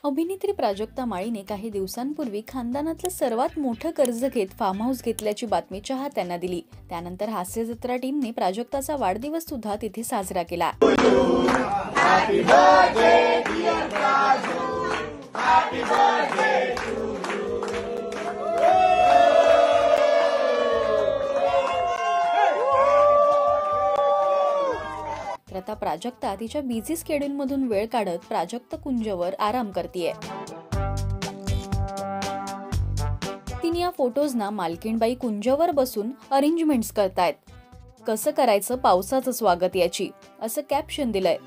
अभिनेत्री प्राजक्ता माळीने काही दिवसांपूर्वी खानदानातलं सर्वात मोठं कर्ज घेत फार्म हाऊस घेतल्याची बातमी चाहत्यांना दिली। त्यानंतर हास्य जत्रा टीमने प्राजक्ताचा वाढदिवस सुद्धा तिथे साजरा केला। तर आता प्राजक्ता तिच्या बिझी स्केड्यूल मधून वेळ काढत प्राजक्त कुंजवर आराम करतीये। तिने या फोटोजना मालकीणबाई कुंजवर बसून अरेंजमेंट्स करतायत। कसं करायचं पावसाचं स्वागत याची असं कॅप्शन दिलंय।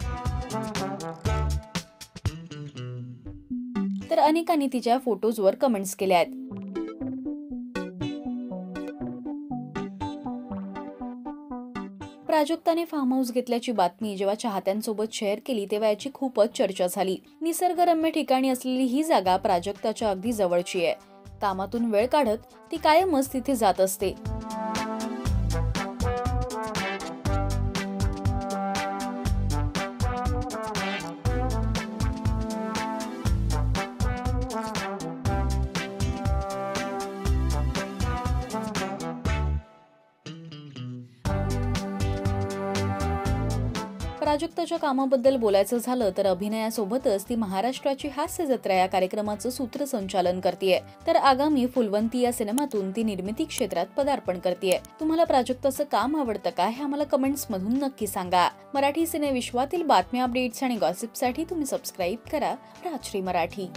तर अनेकांनी तिच्या फोटोजवर कमेंट्स केल्या आहेत। प्राजक्ताने फार्म हाऊस घेतल्याची बातमी जेव्हा चाहत्यांसोबत शेअर केली तेव्हा याची खूपच चर्चा झाली। निसर्गरम्य ठिकाणी असलेली ही जागा प्राजक्ताच्या अगदी जवळची आहे। कामातून वेळ काढत ती कायमच तिथे जात असते। प्राजक्ताच्या कामाबद्दल बोलायचं झालं तर अभिनयासोबतच ती महाराष्ट्राची हास्य जत्रा या कार्यक्रमाचं सूत्रसंचालन करतेय। तर आगामी फुलवंती या सिनेमातून ती निर्मिती क्षेत्रात पदार्पण करतेय। तुम्हाला प्राजक्ताचं काम आवडतं का हे आम्हाला कमेंट्स मधून नक्की सांगा। मराठी सिने विश्वातील बातम्या, अपडेट्स आणि गॉसिपसाठी तुम्ही सबस्क्राईब करा राजश्री मराठी।